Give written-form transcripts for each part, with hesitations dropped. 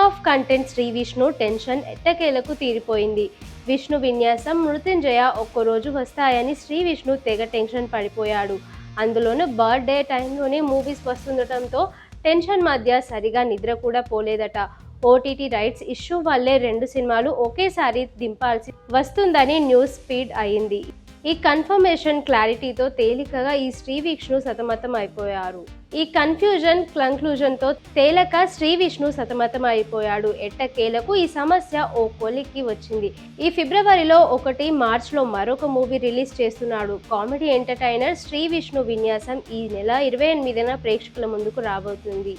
Of content Sri Vishnu tension ఎట్టకేలకు తీరిపోయింది. విష్ణు విన్యాసం మృత్యుంజయ ఒక్కరోజు వస్తాయని శ్రీ విష్ణు తెగ టెన్షన్ పడిపోయాడు. అందులోనూ బర్త్డే టైంలోనే మూవీస్ వస్తుండటంతో టెన్షన్ మధ్య సరిగా నిద్ర కూడా పోలేదట. ఓటీటీ రైట్స్ ఇష్యూ వల్లే 2 సినిమాలు ఒకేసారి దింపాల్సి వస్తుందని న్యూస్ స్పీడ్ అయింది. ఈ కన్ఫర్మేషన్ క్లారిటీతో తేలికగా ఈ శ్రీ విష్ణు సతమతం అయిపోయారు. ఈ కంక్లూజన్తో తేలక శ్రీ విష్ణు సతమతం అయిపోయాడు. ఎట్టకేలకు ఈ సమస్య ఓ కొలిక్కి వచ్చింది. ఈ ఫిబ్రవరిలో ఒకటి, మార్చ్లో మరొక మూవీ రిలీజ్ చేస్తున్నాడు. కామెడీ ఎంటర్టైనర్ శ్రీ విష్ణు విన్యాసం ఈ నెల 28న ప్రేక్షకుల ముందుకు రాబోతుంది.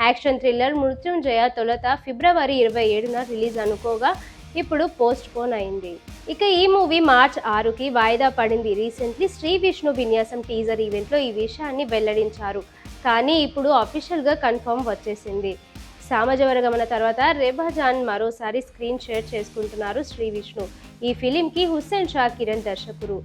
యాక్షన్ థ్రిల్లర్ మృత్యుంజయ తొలుత ఫిబ్రవరి 27న రిలీజ్ అనుకోగా ఇప్పుడు పోస్ట్ పోన్ అయింది. ఇక ఈ మూవీ మార్చ్ 6కి వాయిదా పడింది. రీసెంట్లీ శ్రీ విష్ణు విన్యాసం టీజర్ ఈవెంట్లో ఈ విషయాన్ని వెల్లడించారు. కానీ ఇప్పుడు అఫీషియల్గా కన్ఫర్మ్ వచ్చేసింది. సామజవరగమన తర్వాత రెబజాన్ మరోసారి స్క్రీన్ షేర్ చేసుకుంటున్నారు శ్రీ విష్ణు. ఈ ఫిలింకి హుస్సేన్ షా కిరణ్ దర్శకుడు.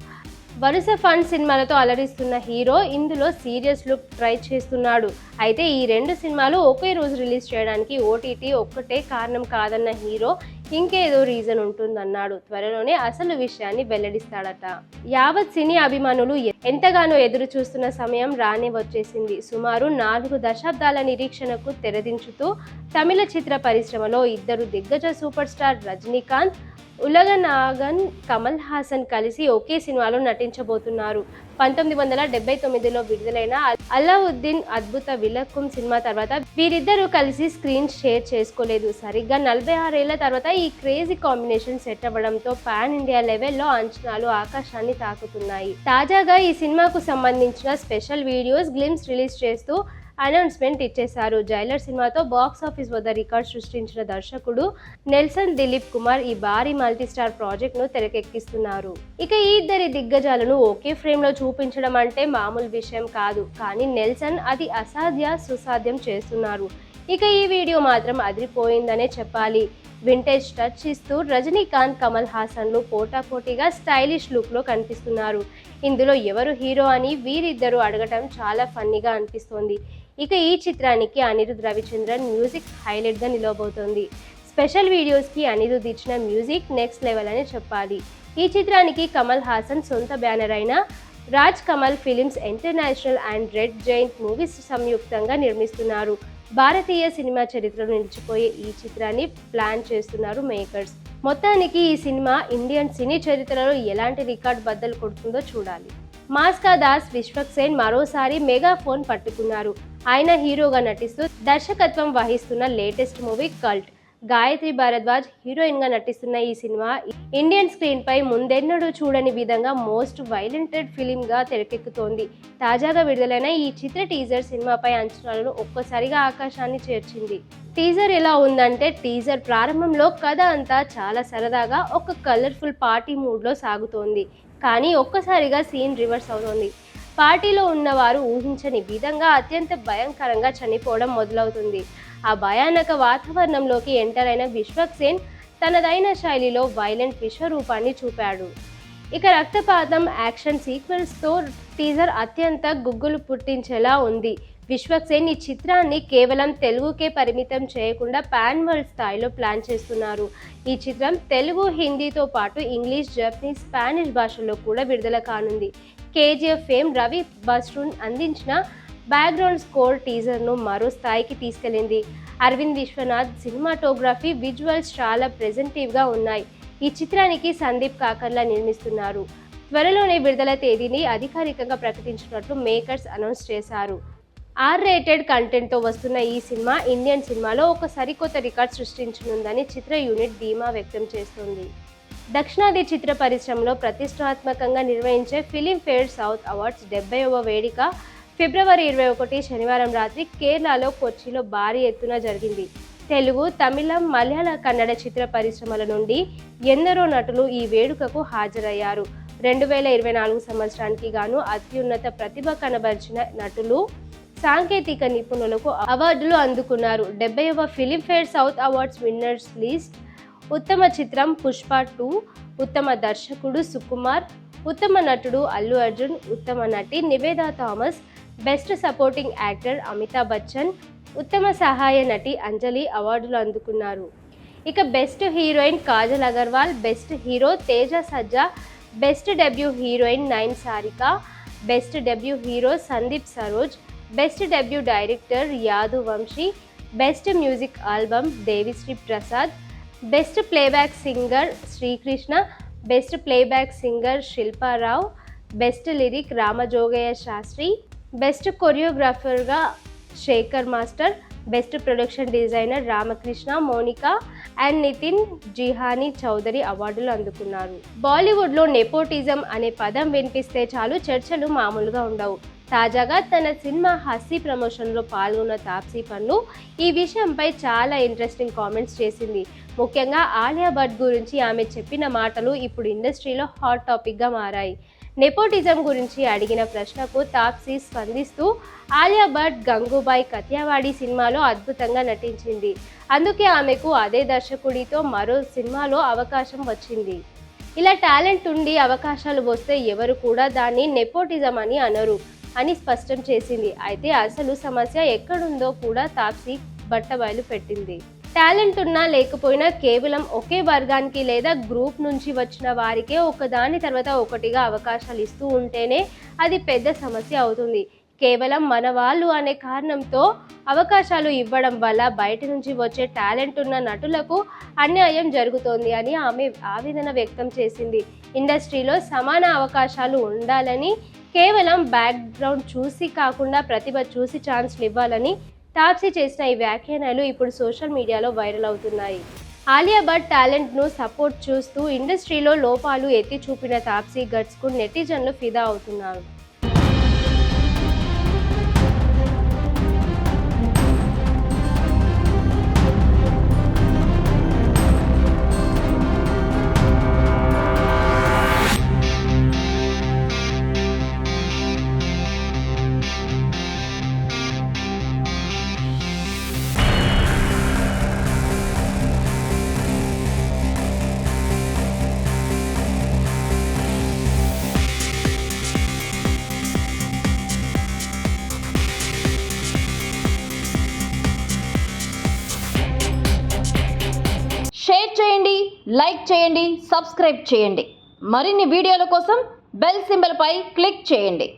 వరుస ఫన్ సినిమాలతో అలరిస్తున్న హీరో ఇందులో సీరియస్ లుక్ ట్రై చేస్తున్నాడు. అయితే ఈ 2 సినిమాలు ఒకే రోజు రిలీజ్ చేయడానికి ఓటీటీ ఒక్కటే కారణం కాదన్న హీరో ఇంకేదో రీజన్ ఉంటుందన్నాడు. త్వరలోనే అసలు విషయాన్ని వెల్లడిస్తాడట. యావత్ సినీ అభిమానులు ఎంతగానో ఎదురు చూస్తున్న సమయం రానే వచ్చేసింది. సుమారు 4 దశాబ్దాల నిరీక్షణకు తెరదించుతూ తమిళ చిత్ర పరిశ్రమలో 2 దిగ్గజ సూపర్ స్టార్ రజనీకాంత్, ఉలగనాగన్, కమల్ హాసన్ కలిసి ఒకే సినిమాలో నటించబోతున్నారు. 1979లో విడుదలైన అల్లావుద్దీన్ అద్భుత విలక్కుం సినిమా తర్వాత వీరిద్దరూ కలిసి స్క్రీన్ షేర్ చేసుకోలేదు. సరిగ్గా 46 ఏళ్ల తర్వాత ఈ క్రేజీ కాంబినేషన్ సెట్ అవ్వడంతో పాన్ ఇండియా లెవెల్లో అంచనాలు ఆకాశాన్ని తాకుతున్నాయి. తాజాగా ఈ సినిమాకు సంబంధించిన స్పెషల్ వీడియోస్ గ్లిమ్స్ రిలీజ్ చేస్తూ అనౌన్స్మెంట్ ఇచ్చేశారు. జైలర్ సినిమాతో బాక్స్ ఆఫీస్ వద్ద రికార్డ్ సృష్టించిన దర్శకుడు నెల్సన్ దిలీప్ కుమార్ ఈ భారీ మల్టీస్టార్ ప్రాజెక్ట్ను తెరకెక్కిస్తున్నారు. ఇక ఈ 2 దిగ్గజాలను ఒకే ఫ్రేమ్లో చూపించడం అంటే మామూలు విషయం కాదు. కానీ నెల్సన్ అది సుసాధ్యం చేస్తున్నారు. ఇక ఈ వీడియో మాత్రం అదిరిపోయిందనే చెప్పాలి. వింటేజ్ టచ్ ఇస్తూ రజనీకాంత్, కమల్ హాసన్లు పోటాపోటీగా స్టైలిష్ లుక్లో కనిపిస్తున్నారు. ఇందులో ఎవరు హీరో అని వీరిద్దరూ అడగటం చాలా ఫన్నీగా అనిపిస్తోంది. ఇక ఈ చిత్రానికి అనిరుద్ రవిచంద్రన్ మ్యూజిక్ హైలైట్గా నిలవబోతోంది. స్పెషల్ వీడియోస్కి అనిరుద్ ఇచ్చిన మ్యూజిక్ నెక్స్ట్ లెవెల్ అని చెప్పాలి. ఈ చిత్రానికి కమల్ హాసన్ సొంత బ్యానర్ అయిన Raj Kamal films international and red giant movies సంయుక్తంగా నిర్మిస్తున్నారు. భారతీయ సినిమా చరిత్రలో నిలిచిపోయే ఈ చిత్రాన్ని ప్లాన్ చేస్తున్నారు మేకర్స్. మొత్తానికి ఈ సినిమా ఇండియన్ సినీ చరిత్రలో ఎలాంటి రికార్డ్ బద్దలు కొడుతుందో చూడాలి. మాస్కా దాస్ విశ్వక్సేన్ మరోసారి మెగాఫోన్ పట్టుకున్నారు. ఆయన హీరోగా నటిస్తూ దర్శకత్వం వహిస్తున్న latest movie cult. Gayatri Bharadwaj హీరోయిన్గా నటిస్తున్న ఈ సినిమా ఇండియన్ స్క్రీన్పై ముందెన్నడూ చూడని విధంగా మోస్ట్ వైలెంటెడ్ ఫిలింగా తెరకెక్కుతోంది. తాజాగా విడుదలైన ఈ చిత్ర టీజర్ సినిమాపై అంచనాలను ఒక్కసారిగా ఆకాశాన్ని చేర్చింది. టీజర్ ఎలా ఉందంటే టీజర్ ప్రారంభంలో కథ అంతా చాలా సరదాగా ఒక కలర్ఫుల్ పార్టీ మూడ్లో సాగుతోంది. కానీ ఒక్కసారిగా సీన్ రివర్స్ అవుతోంది. పార్టీలో ఉన్నవారు ఊహించని విధంగా అత్యంత భయంకరంగా చనిపోవడం మొదలవుతుంది. ఆ భయానక వాతావరణంలోకి ఎంటర్ అయిన విశ్వక్సేన్ తనదైన శైలిలో వైలెంట్ విశ్వరూపాన్ని చూపాడు. ఇక రక్తపాతం, యాక్షన్ సీక్వెన్స్తో టీజర్ అత్యంత గుగ్గులు పుట్టించేలా ఉంది. విశ్వక్సేన్ ఈ చిత్రాన్ని కేవలం తెలుగుకే పరిమితం చేయకుండా పాన్ వరల్డ్ స్థాయిలో ప్లాన్ చేస్తున్నారు. ఈ చిత్రం తెలుగు, హిందీతో పాటు ఇంగ్లీష్, జపనీస్, స్పానిష్ భాషల్లో కూడా విడుదల కానుంది. కేజీఎఫ్ ఫేమ్ రవి బస్రూన్ అందించిన బ్యాక్గ్రౌండ్ స్కోర్ టీజర్ను మరో స్థాయికి తీసుకెళ్లింది. అరవింద్ విశ్వనాథ్ సినిమాటోగ్రఫీ, విజువల్స్ చాలా ప్రెజెంటివ్గా ఉన్నాయి. ఈ చిత్రానికి సందీప్ కాకర్లా నిర్మిస్తున్నారు. త్వరలోనే విడుదల తేదీని అధికారికంగా ప్రకటించినట్లు మేకర్స్ అనౌన్స్ చేశారు. R-rated కంటెంట్తో వస్తున్న ఈ సినిమా ఇండియన్ సినిమాలో ఒక సరికొత్త రికార్డ్ సృష్టించనుందని చిత్ర యూనిట్ ధీమా వ్యక్తం చేస్తోంది. దక్షిణాది చిత్ర పరిశ్రమలో ప్రతిష్టాత్మకంగా నిర్వహించే ఫిలింఫేర్ సౌత్ అవార్డ్స్ 70వ వేడుక ఫిబ్రవరి 21 శనివారం రాత్రి కేరళలో కొచ్చిలో భారీ ఎత్తున జరిగింది. తెలుగు, తమిళం, మలయాళ, కన్నడ చిత్ర పరిశ్రమల నుండి ఎందరో నటులు ఈ వేడుకకు హాజరయ్యారు. 2024 సంవత్సరానికి గాను అత్యున్నత ప్రతిభ కనబరిచిన నటులు, సాంకేతిక నిపుణులకు అవార్డులు అందుకున్నారు. 70వ Filmfare south awards winners list: ఉత్తమ చిత్రం పుష్ప 2, ఉత్తమ దర్శకుడు సుకుమార్, ఉత్తమ నటుడు అల్లు అర్జున్, ఉత్తమ నటి Nivetha Thomas, best supporting actor Amitabh Bachchan, ఉత్తమ సహాయ నటి అంజలి అవార్డులు అందుకున్నారు. ఇక best heroine Kajal Aggarwal, best hero Teja Sajja, best debut heroine Nayan Sarika, best debut hero Sandeep Saroj, best debut director Yadu Vamsi, best music album Devi Sri Prasad, best playback singer Sri Krishna, best playback singer Shilpa Rao, best lyric Ramajogayya Sastry, best కొరియోగ్రాఫర్గా Sekhar master, best production designer Ramakrishna, Monika and Nitin జిహానీ Chowdary అవార్డులు అందుకున్నారు. బాలీవుడ్లో నెపోటిజం అనే పదం వినిపిస్తే చాలు చర్చలు మామూలుగా ఉండవు. తాజాగా తన సినిమా హస్సీ ప్రమోషన్లో పాల్గొన్న తాప్సీ పన్ను ఈ విషయంపై చాలా ఇంట్రెస్టింగ్ కామెంట్స్ చేసింది. ముఖ్యంగా ఆలియా భట్ గురించి ఆమె చెప్పిన మాటలు ఇప్పుడు ఇండస్ట్రీలో హాట్ టాపిక్గా మారాయి. నెపోటిజం గురించి అడిగిన ప్రశ్నకు తాప్సీ స్పందిస్తూ ఆలియా భట్ గంగూబాయ్ కథియావాడి సినిమాలో అద్భుతంగా నటించింది. అందుకే ఆమెకు అదే దర్శకుడితో మరో సినిమాలో అవకాశం వచ్చింది. ఇలా టాలెంట్ ఉండి అవకాశాలు వస్తే ఎవరు కూడా దాన్ని నెపోటిజం అని అనరు అని స్పష్టం చేసింది. అయితే అసలు సమస్య ఎక్కడుందో కూడా తాప్సీ బట్టబయలు పెట్టింది. టాలెంట్ ఉన్నా లేకపోయినా కేవలం ఒకే వర్గానికి లేదా గ్రూప్ నుంచి వచ్చిన వారికే ఒకదాని తర్వాత ఒకటిగా అవకాశాలు ఇస్తూ ఉంటేనే అది పెద్ద సమస్య అవుతుంది. కేవలం మన వాళ్ళు అనే కారణంతో అవకాశాలు ఇవ్వడం వల్ల బయట నుంచి వచ్చే టాలెంట్ ఉన్న నటులకు అన్యాయం జరుగుతోంది అని ఆమె ఆవేదన వ్యక్తం చేసింది. ఇండస్ట్రీలో సమాన అవకాశాలు ఉండాలని, కేవలం బ్యాక్గ్రౌండ్ చూసి కాకుండా ప్రతిభ చూసి ఛాన్స్లు ఇవ్వాలని తాప్సీ చేసిన ఈ వ్యాఖ్యానాలు ఇప్పుడు సోషల్ మీడియాలో వైరల్ అవుతున్నాయి. ఆలియా భట్ టాలెంట్ను సపోర్ట్ చూస్తూ ఇండస్ట్రీలో లోపాలు ఎత్తి చూపిన తాప్సీ గట్స్కు నెటిజన్లు ఫిదా అవుతున్నారు. షేర్ చేయండి, లైక్ చేయండి, సబ్స్క్రైబ్ చేయండి. మరిన్ని వీడియోల కోసం బెల్ సింబల్పై క్లిక్ చేయండి.